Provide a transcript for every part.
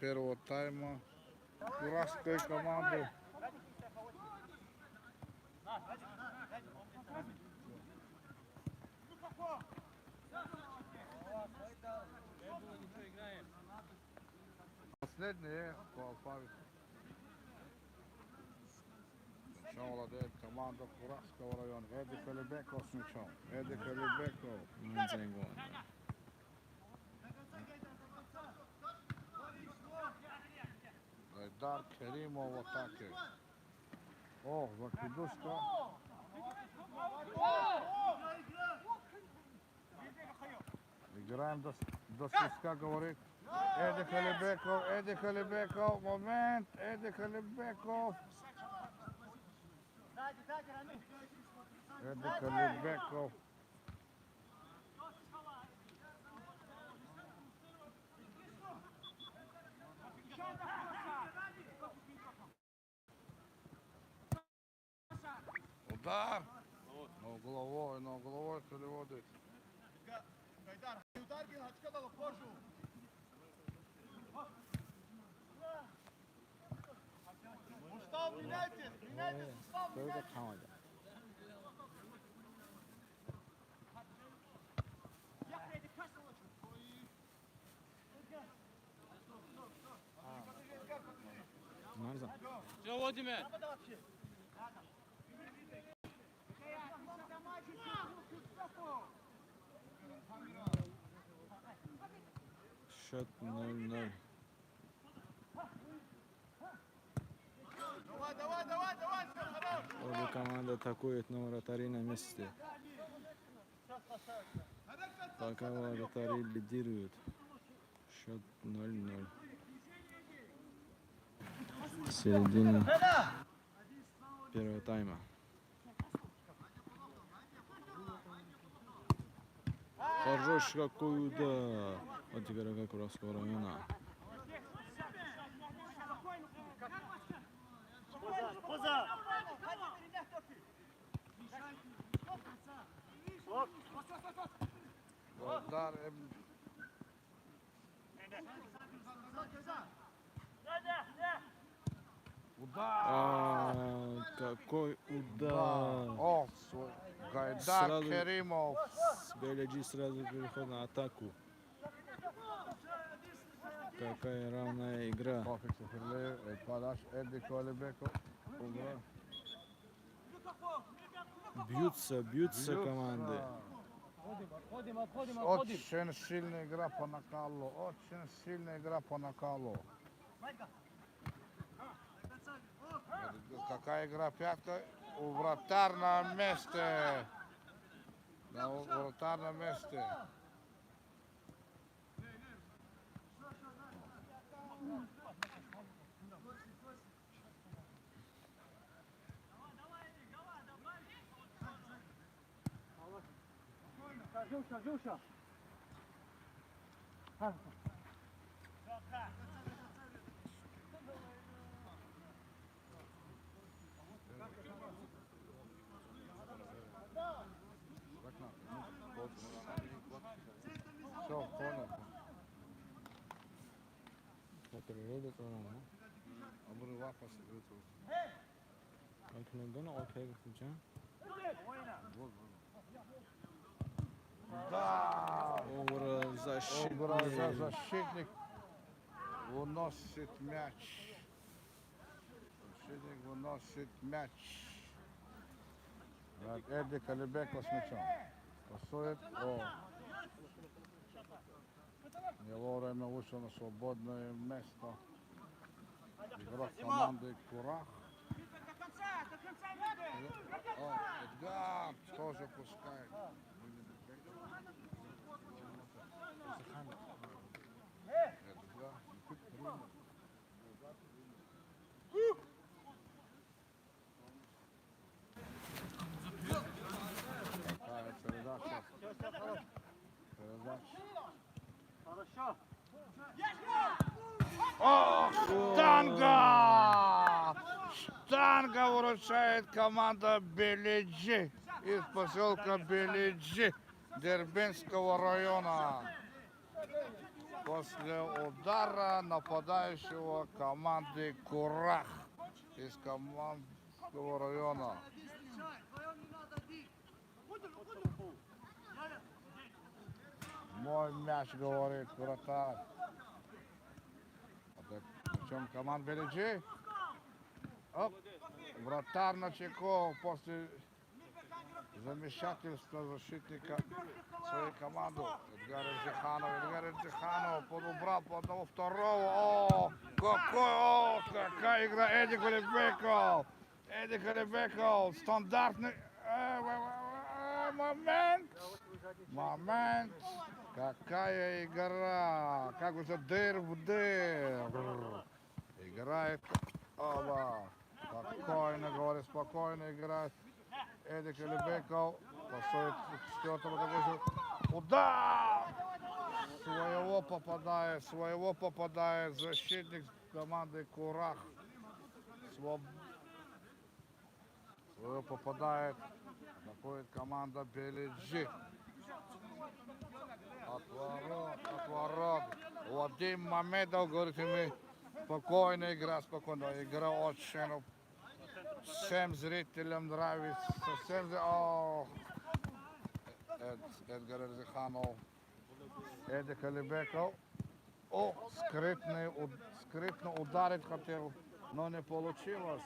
первого тайма Куравской команды. Последний по алфавиту. Мячом владеет команда Куравского района. Эдди Калибеков с мячом. Эдди Калибеков. Гайдар Керимов в атаке. О, закидушка. Играем до свистка, говорит. Эдди Калибеков, момент, Эдди Калибеков. Эдди Калибеков. Удар. Но головой переводит. Гайдар, удар бил, хачка дало кожу. Устав, меняйтесь, устав, меняйтесь. Все, Владимир. Счет 0-0. Давай, все хорош. Обе команды атакуют, но вратари на месте. Пока вратари лидируют. Счет 0-0. Середина первого тайма. Хороший какой удар от игрока Куравского района. Удар. Какой удар! О, Гайдар Сразу- Керимов. Беляджи сразу переход на атаку. Какая равная игра. Подаш Эдди Калибеков. Бьются команды. Очень сильная игра по накалу. Очень сильная игра по накалу. Какая игра? Пятка. У вратарь на месте. Да, у вратарь на месте. Жуша. Все, понял. Переводит он. Обрыва посмотрите. Антоногона окей, включаем. Да! Защитник. Защитник выносит мяч. Защитник выносит мяч. Эдди Калибеков с мячом. Пасует. Не вовремя вышел на свободное место. Игрок команды Курах. Эдгар тоже пускает. Передача. Хорошо. Штанга! Штанга выручает команда Беляджи из поселка Беляджи Дербенского района. после удара нападающего команды Курах из командного района. Мой мяч, говорит вратарь. Причем команд Белиджи. Оп. Вратарь на чеку после замешательства защитника своей команды. Эдгар Джиханов подобрал по одного второго. Какая игра! Эдик Алибеков. Эдик Алибеков. Стандартный момент. Какая игра! Как уже дыр в дыр. Играет. Оба. Спокойно, говорит, спокойно играет. Эдик Алибеков. Поставит четвертого такой. Удар! Своего попадает защитник команды Курах. Своего попадает. Находит команда Белиджи. От ворот. Вадим Мамедов, говорит, мы спокойно игра, спокойно. Игра очень всем зрителям нравится. Эдгар Джиханов. Эдик Алибеков. Скрытно ударить хотел, но не получилось.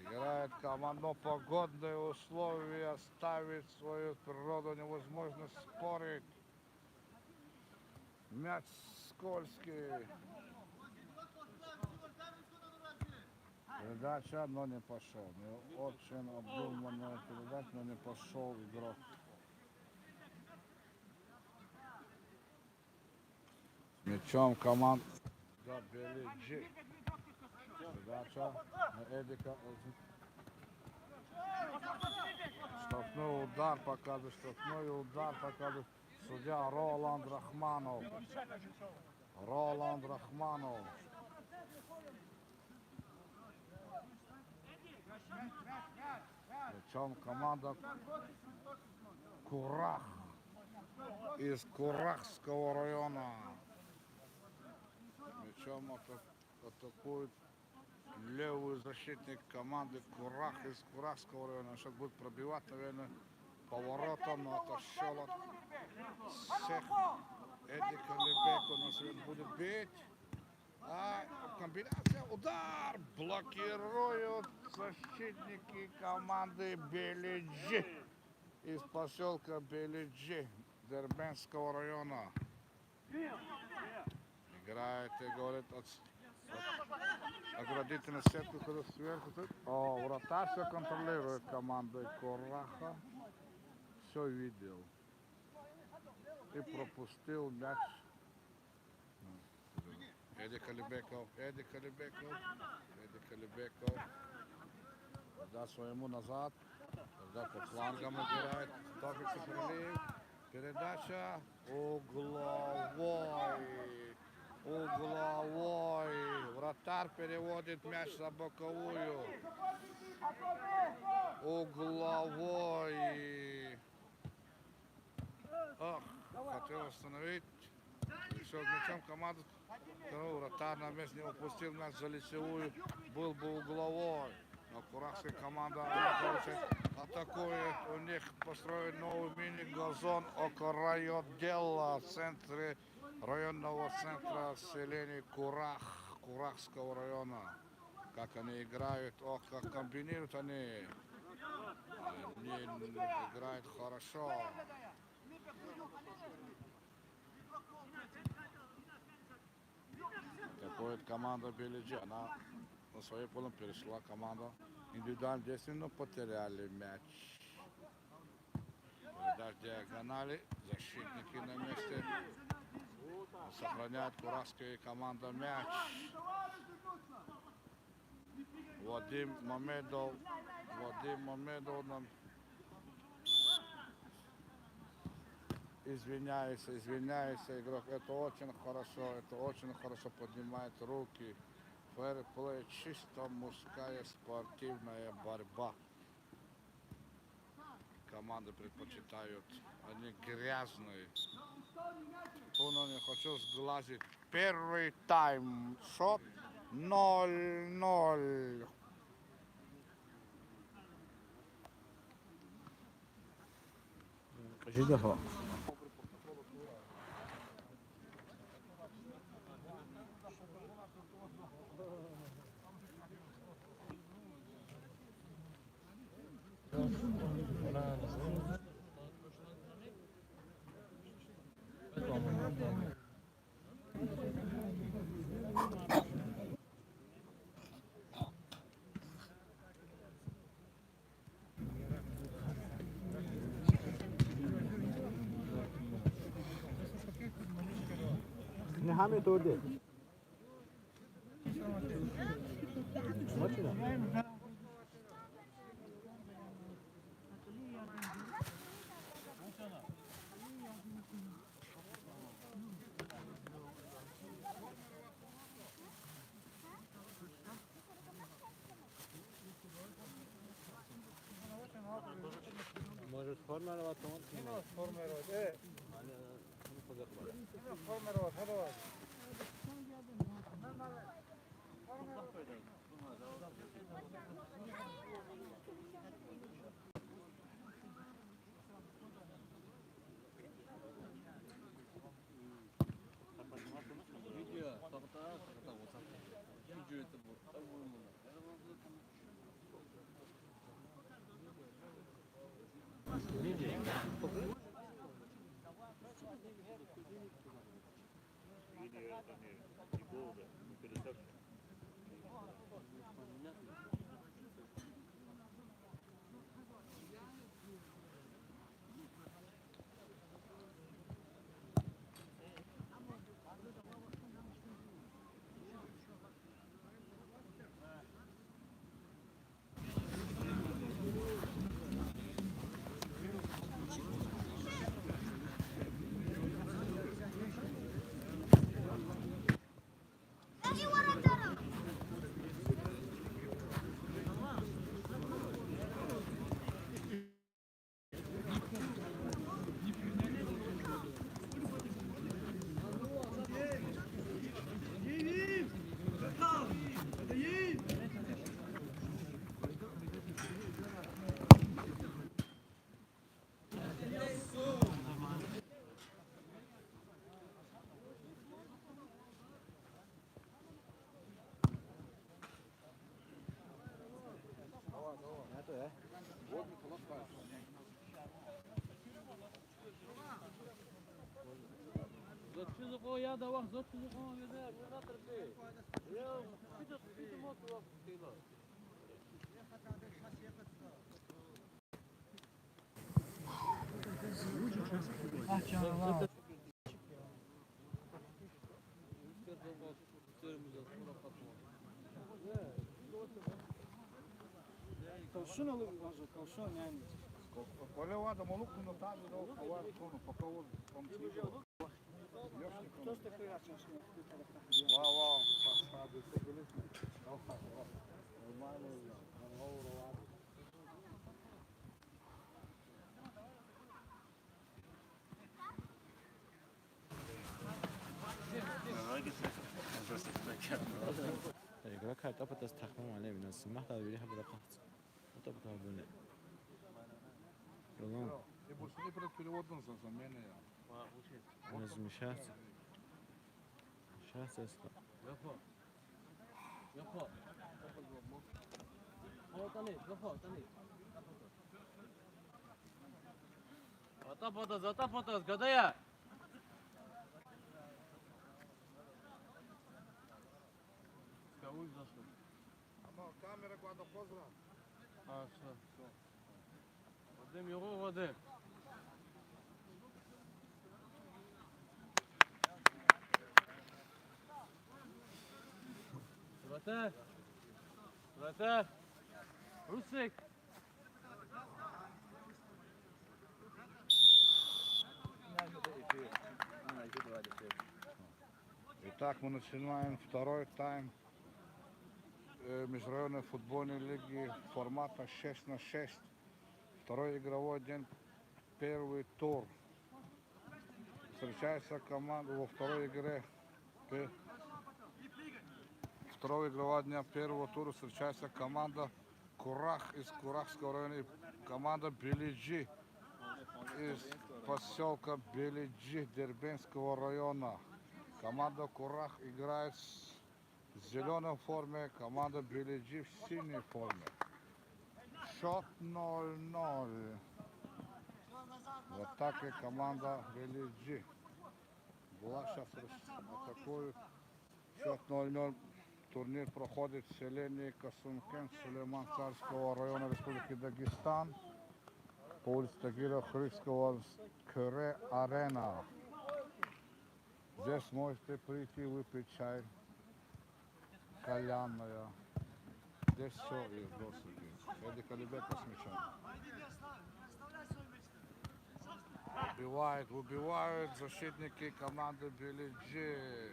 Играет команда, погодные условия, ставит свою природу, невозможно спорить. Мяч скользкий. Передача, но не пошел. Очень обдуманная передача, но не пошел игрок. Мячом команд Белиджи. Передача на Эдика. Штрафной удар показывает, судья Роланд Рахманов. Причем команда Курах из Курахского района. Причем атакует левый защитник команды Курах из Курахского района. Сейчас будет пробивать, наверное, поворотом, но отошел от всех. Эдик Алибеков на себя будет бить. Комбинация, удар! Блокируют защитники команды Белиджи из поселка Белиджи Дербенского района. Играет и говорит оградительную сетку, когда сверху. Вратарь все контролирует командой Кураха. Все видел. И пропустил мяч. Эдик Алибеков. Да, своему назад. Да, по флангам играет. Тобица прилив. Передача. Угловой. Вратарь переводит мяч за боковую. Угловой. Хотел остановить. Все, мячом команда. Вратарь на месте не упустил мяч за лицевую. Был бы угловой. Но Курахская команда атакует. У них построен новый мини-газон около райотдела в центре районного центра селения Курахского района. Как они играют, как комбинируют они. Они играют хорошо. Такой команда Белиджи. Она на своей поле перешла команда. Индивидуально действие, но потеряли мяч. Передача диагонали. Защитники на месте. Сохраняет Курахская команда мяч. Вадим Мамедов нам извиняется, игрок. Это очень хорошо поднимает руки. Фэрплей, чисто мужская спортивная борьба. команды предпочитают. Они грязные. Puno не хочу сглазить. Первый тайм. Счет 0-0. Kaçıncı defa? Ne hamle tordu? Maçına. Может формировать он? Formerovat. Formerovat. Hadi. يا ده واحد زوج تليفون هذا وين تربي يا كده كده ما توقف كده Kalsın olur kalsın yani. Olha o Adam, maluco não tá, não, agora, para o como Toz tekrar açmışsın. Vau, vau, passado, isso é beleza. Игра карта потом стахнем عليه من السماح هذا بيريح بلا قحط. Это потом будет. Yolun И больше не перед переводом за замены. لازم شاهد. شاهد أصلا. يفا يفا هو تاني يفا تاني Затапотас, гадая. Скавуй зашел. Камера куда позра. Все. Вадим, его Вадим. Вратарь. Русик. Итак, мы начинаем второй тайм межрайонной футбольной лиги формата 6 на 6. Второй игровой день, первый тур. Встречается команда во второй игре. Второго игрового дня первого тура встречается команда Курах из Курахского района и команда Белиджи из поселка Белиджи Дербенского района. Команда Курах играет в зеленой форме, команда Белиджи в синей форме. Счет 0-0. В атаке команда Белиджи. Была сейчас атакует. Счет 0-0. Турнир проходит в селении Касумкен Сулейман-Царского района Республики Дагестан по улице Тагира Хрикского Кюре Арена. Здесь можете прийти выпить чай, кальянная. Здесь все есть в доступе. Эдик Алибеков с мячом. Убивают защитники команды Белиджи.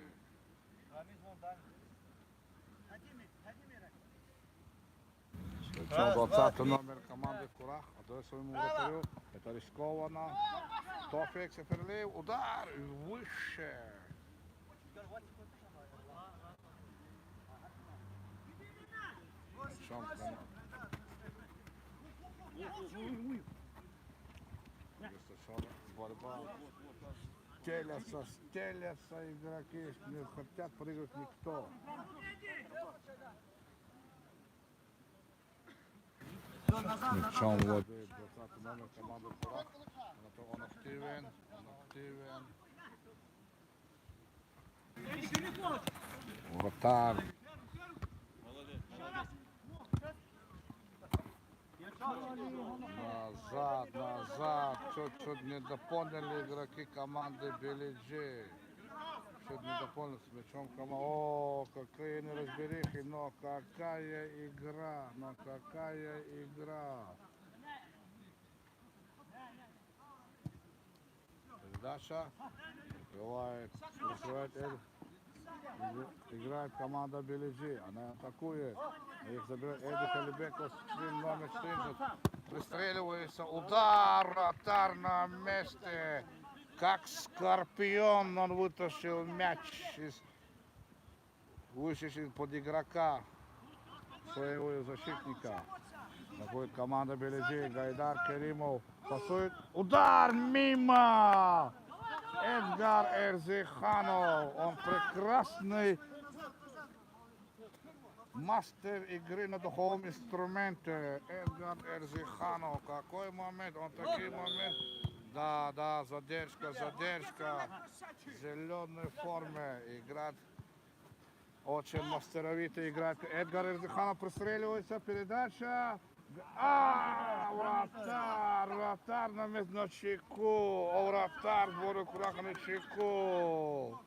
Причем 20 номер команды Курах отдает своему вратарю. Это рискованно. Тофик Сеферлиев. Удар выше. Причем борьба. Стелятся игроки. Не хотят прыгать никто. Мячом владеет 20 номер команды Курах. Он активен. Вратарь. Назад. Чуть-чуть не дополнили игроки команды Белиджи. Чуть не дополнили с мячом команды. О, какие неразберихи, но какая игра. Передача. Играет команда Белиджи. Она атакует. Их забирает Эдик Алибеков, номер 14. Пристреливается. Удар. Вратарь на месте. Как скорпион он вытащил мяч вышедший под игрока своего защитника. Находит команда Белиджи. Гайдар Керимов пасует. Удар мимо! Эдгар Эрзиханов. Он прекрасный мастер игры на духовом инструменте. Эдгар Эрзиханов. Какой момент? Он такой момент. Да, задержка. В зеленой форме играет. Очень мастеровито играет. Эдгар Эрзиханов пристреливается. Передача. Вратарь на месте на чеку. Вратарь сборной Кураха на чеку.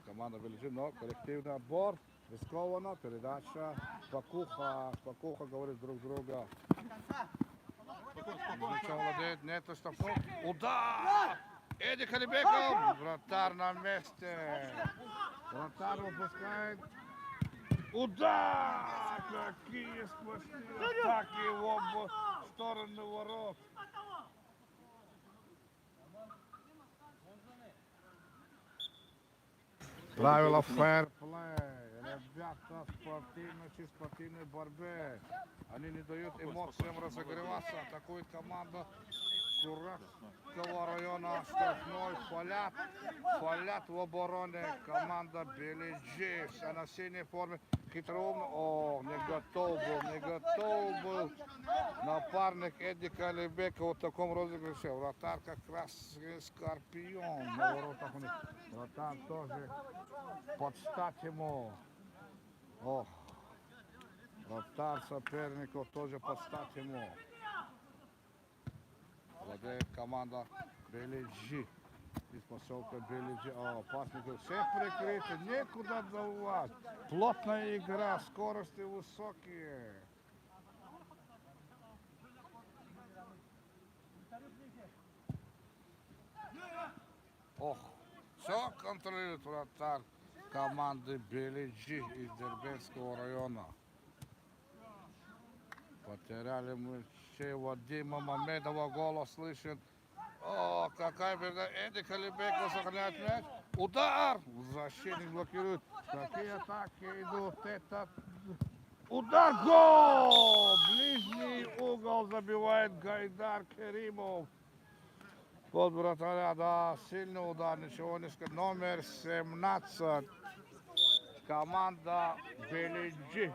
Команда Белиджи, но коллективный отбор. Рискованно. Передача. Спокуха говорит друг друга. Ничего владеет. Нет штрафной. Удар! Эдик Алибеков. Вратарь на месте. Вратарь выпускает. Удар! Какие спасибо атаки в оба стороны ворот. Правила фэрплей. Ребята в спортивной борьбе. Они не дают эмоциям разогреваться. Атакует команда Курахского района. Штрафной фалят в обороне. Команда Белиджи. Вся на синей форме. Хитроумно. О, не готов был напарник Эдика Алибекова в таком розыгрыше. Вратарь как раз скорпион на воротах. Вратарь тоже под стать ему. Ох, вратарь соперников тоже под стать ему. Владеет команда Белиджи из поселка Белиджи. О, пасники все прикрыты, некуда давать. Плотная игра, скорости высокие. Ох, все контролирует вратарь. команды Белиджи из Дербентского района. Потеряли мы ще Вадима Мамедова, гола слышит. О, какая беда. Эдик Алибеков сохраняет мяч. Удар! Защитник блокирует. Какие атаки идут. Это... Удар! Гол! Ближний угол забивает Гайдар Керимов. Под вратаря, да, сильный удар, ничего не сказать. Номер 17. Команда Белиджи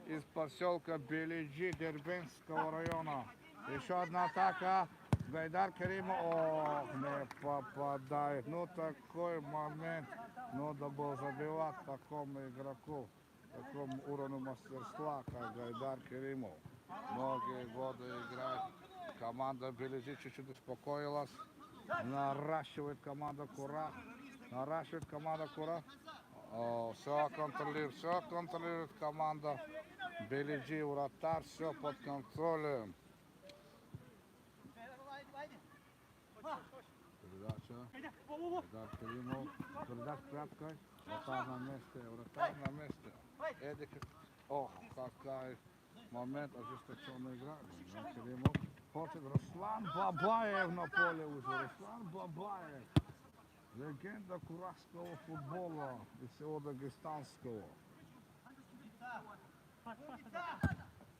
из поселка Белиджи Дербентского района. Еще одна атака. Гайдар Керимов. Ох, не попадает. Ну, такой момент. Надо было забивать такому игроку, такому уровню мастерства, как Гайдар Керимов. Многие годы играет. Команда Белиджи чуть-чуть успокоилась. Наращивает команда Курах. Наращивает команда Курах. Все контролирует команда Белиджи. Вратарь, все под контролем. Передача. Гайдар Керимов. Передача пяткой. Вратарь на месте. Вратарь на месте. Эдик. Ох, какой момент. Ожесточенная игра. Гайдар Керимов. Хочет Руслан Бабаев на поле уже. Руслан Бабаев. Легенда курахского футбола и всего дагестанского.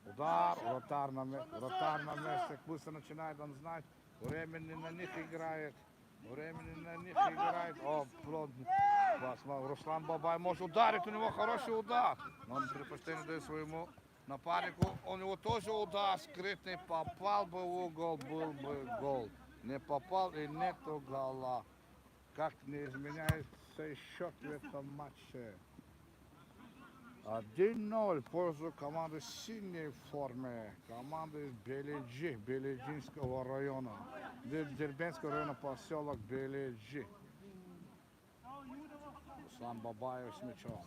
Удар, вратарь на месте. Быстро начинает он знать. Времени на них играет. О, Руслан Бабаев может ударить. У него хороший удар. Но он предпочтение дает своему напарнику. У него тоже удар скрытный. Попал бы в угол, был бы гол. Не попал и нету гола. Как не изменяется счет в этом матче. 1-0 в пользу команды в синей форме. Команды из Белиджи, Белиджинского района. Дербентского района, поселок Белиджи. Руслан Бабаев с мячом.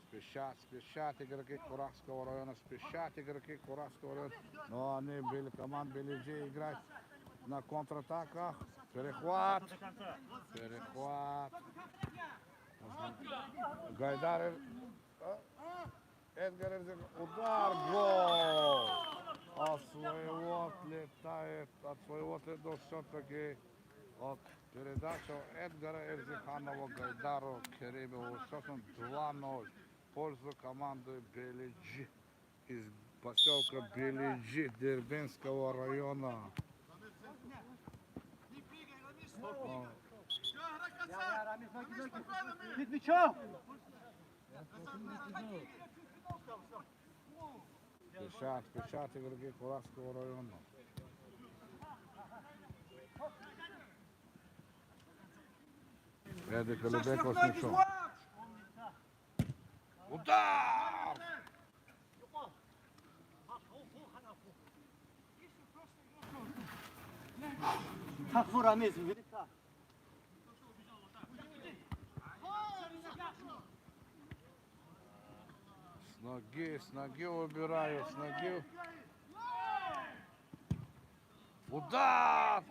Спешат игроки Курахского района, Но они были, команда Белиджи играть на контратаках. Перехват. Гайдар. Эдгар, удар, гол. От своего отлетает, все-таки от передачу Эдгара Эрзиханова Гайдару Керимову. Счетом 2-0 в пользу команды Белиджи из поселка Белиджи Дербентского района. Спешат игроки Курахского района. Эдик Алибеков с мячом. Удар! С ноги убираю, с ноги. Удар!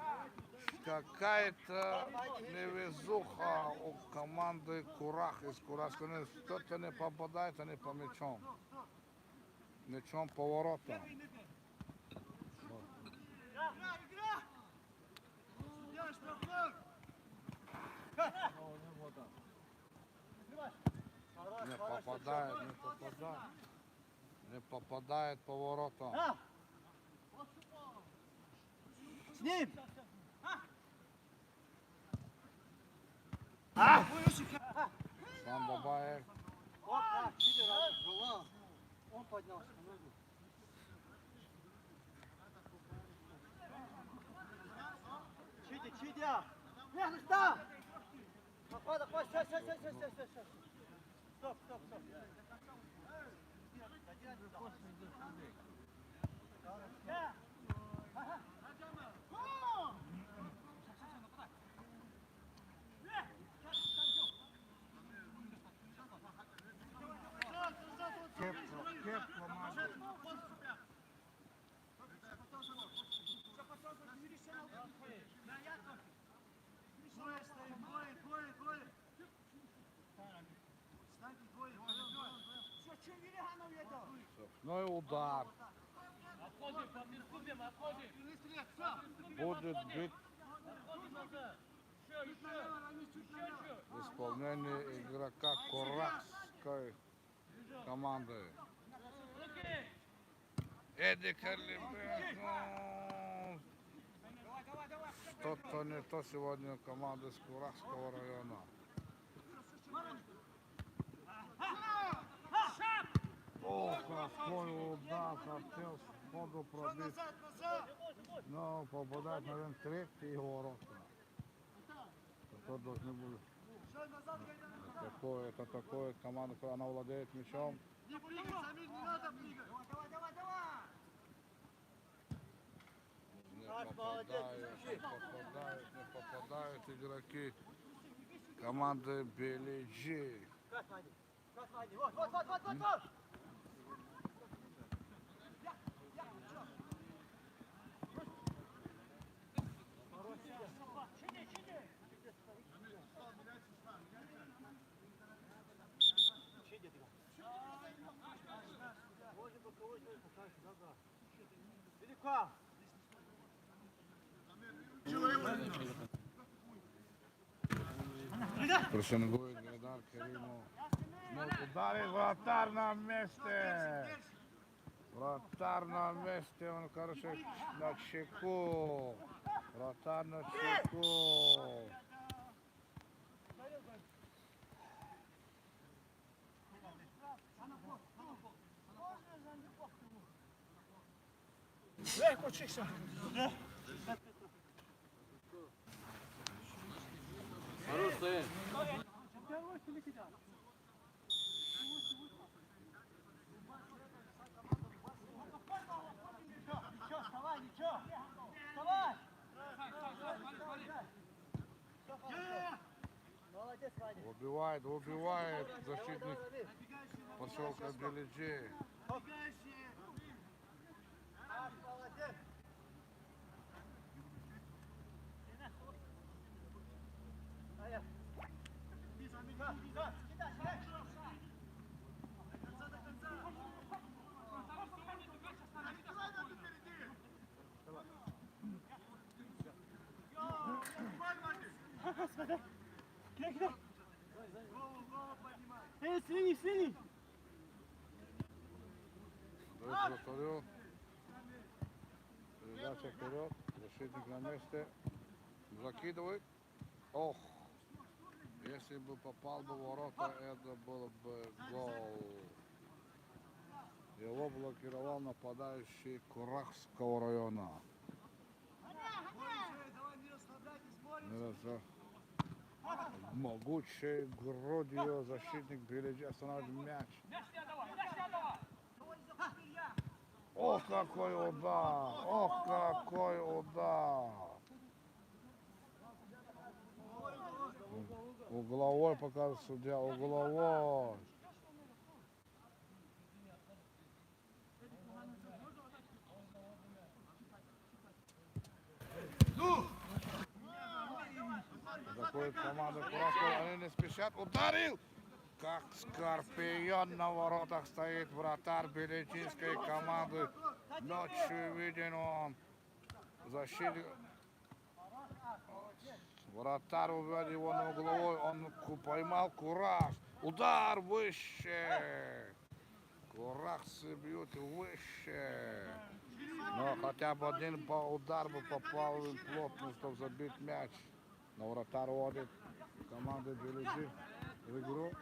Какая-то невезуха у команды Курах из Курахского. Кто-то не попадает, они по мячом. Мячом поворота. Не попадает поворотом. С ним! Руслан Бабаев. Он поднялся на ногу. Чидя! Нет, стоп! Давай, стой. Стоп. Кепка, Маша. Но и удар. Отходи, подискубим, отходи. Будет бить Еще, еще. в исполнении игрока Курахской команды. Руки. Эдди Калибек, что-то не то сегодня команда из Курахского района. Ох, какой удар, хотел сходу пробить, но попадает, наверное, третий ворота. Что должны были? Это такое команда, когда она владеет мячом. Не прыгай, Самир, не надо прыгать. Не попадают игроки команды Белиджи. Вот. Прессингует Гайдар Керимов. Ударит вратарь на месте. Вратарь на месте, он, короче, на чеку. Вратарь на чеку. Хорош, стоять. Убивает защитник поселка Белиджи. Свини! Вратарю. Передача вперед. Защитник на месте. Закидывает. Ох. Если бы попал бы в ворота, это было бы гол. Его блокировал нападающий Курахского района. Могучей грудью защитник Белиджи останавливает мяч. Ох, какой удар! Ох, какой удар! Угловой показывает судья, угловой. Заходит команда Курахского, они не спешат, ударил! Как скорпион на воротах стоит вратарь беличинской команды. Ночью виден он. Защитник. Вратарь увел его на угловой, он поймал Курах. Удар выше. Курахцы бьют выше. Но хотя бы один удар бы попал им плотно, чтобы забить мяч. Но вратарь вводит команду Белиджи в игру.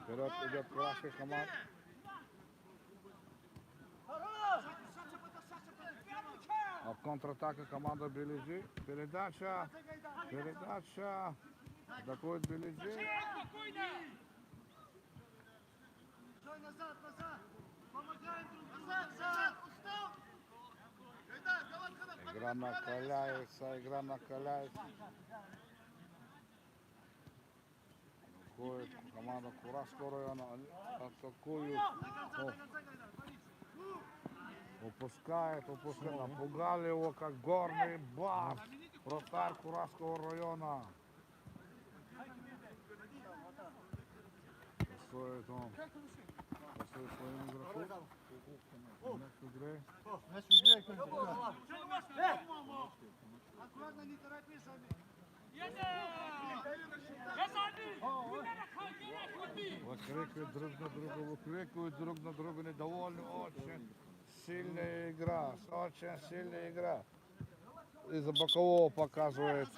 Вперед идет Курахская команда. А в контратаке команда Белиджи. Передача. Атакует Белиджи. Назад! Помогаем друг назад! Устал! Гайдар, давай! Игра накаляется. Ходит команда Курахского района. Они атакуют. Упускает. Напугали его, как горный бас. Вратарь Курахского района. Стоит он. После своим игрокам. игры. Мяч в игре, Аккуратно, не торопись, Выкрикивают друг на друга недовольны. Очень сильная игра, очень сильная игра. Из-за бокового показывает.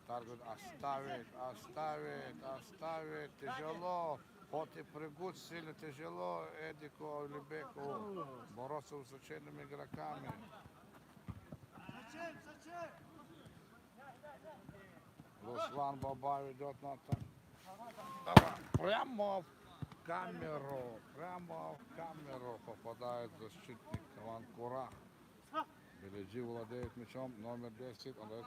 Вратарь говорит, оставить, тяжело. Хоть и прыгут сильно тяжело Эдику Алибеку бороться с высоченными игроками. Руслан Бабаев идет на атаку. Прямо в камеру попадает защитник Иван Курах. Белиджи владеет мячом, номер 10, он дает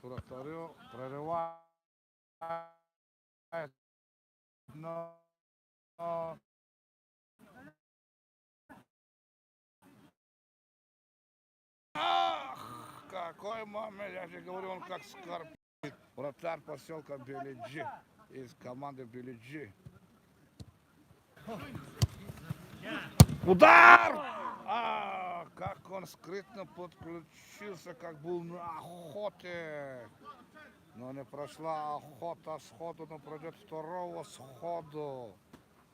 вратарю, прорывает, но ах, какой момент, я же говорю, он как скорпион. Вратарь поселка Белиджи из команды Белиджи. Удар! Как он скрытно подключился, как был на охоте. Но не прошла охота сходу, но пройдет второго сходу.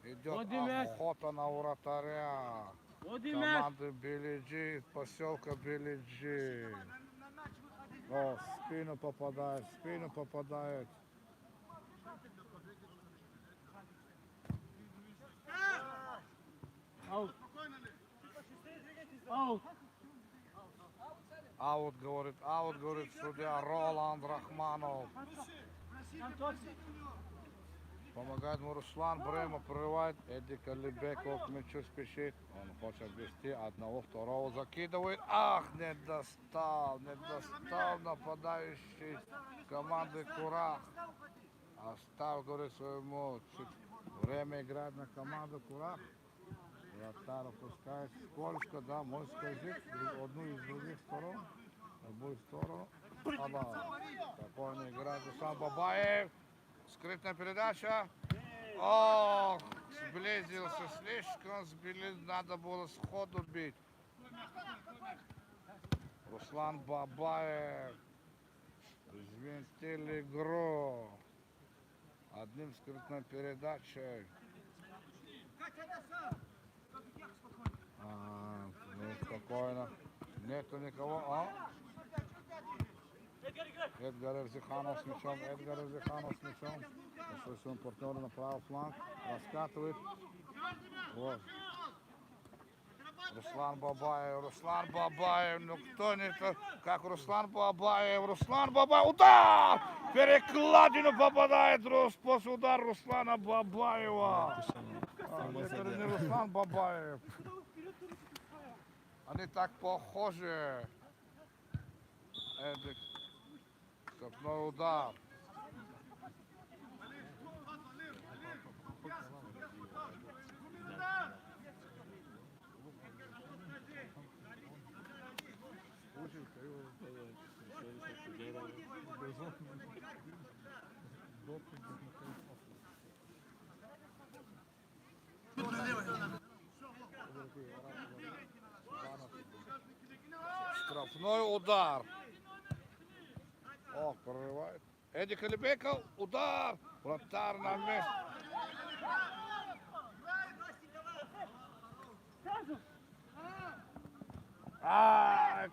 Идет охота на вратаря. Команды Белиджи, поселка Белиджи. О, в спину попадает. Аут, говорит судья Роланд Рахманов. Помогает ему Руслан Брема, прорывает. Эдик Алибеков к мячу спешит. Он хочет ввести одного, второго закидывает. Ах, не достал нападающий команды Курах. Оставь, говорит, своему время играть на команду Курах. Вратарь опускает скользко, да, может скользить одну из других сторон. В любую сторону. Спокойно играет Руслан Бабаев. Скрытная передача. Ох, слишком сблизился, надо было сходу бить. Руслан Бабаев взвинтил игру одним скрытной передачей. Спокойно. Нету никого. Эдгар Эрзиханов с мячом. После своего партнера на правый фланг. Раскатывает. Вот. Руслан Бабаев. Ну кто не то, как Руслан Бабаев. Удар! Перекладину попадает после удара Руслана Бабаева. Это не Руслан Бабаев. Они так похожи. Эдик. Штрафной удар. Штрафной удар. О, прорывает. Эдик Алибеков, удар. Вратарь на месте.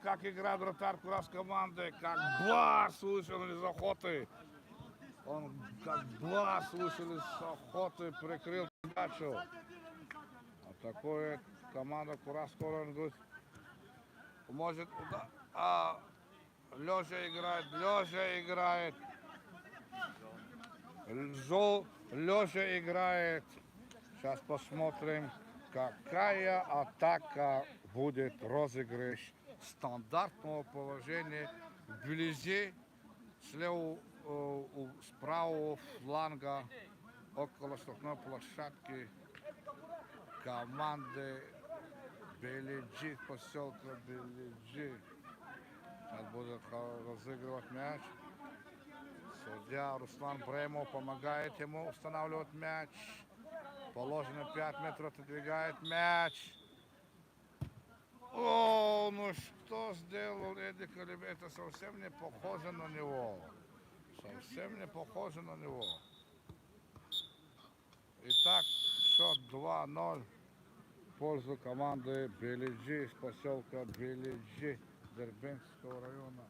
Как играет вратарь Курас команды. Как бас вышел из охоты. Он как бас вышел из охоты, прикрыл передачу. Атакует команда Курас. Он говорит, может удар. Лёша играет. Лёша играет. Сейчас посмотрим, какая атака будет розыгрыш стандартного положения вблизи с правого фланга около штрафной площадки команды Белиджи, поселка Белиджи. Сейчас будет разыгрывать мяч. Судья Руслан Бремов помогает ему устанавливать мяч. Положено 5 метров, отодвигает мяч. О, ну что сделал Эдди Калиб? Это совсем не похоже на него. Совсем не похоже на него. Итак, счет 2-0 в пользу команды Белиджи из поселка Белиджи Дербентского района.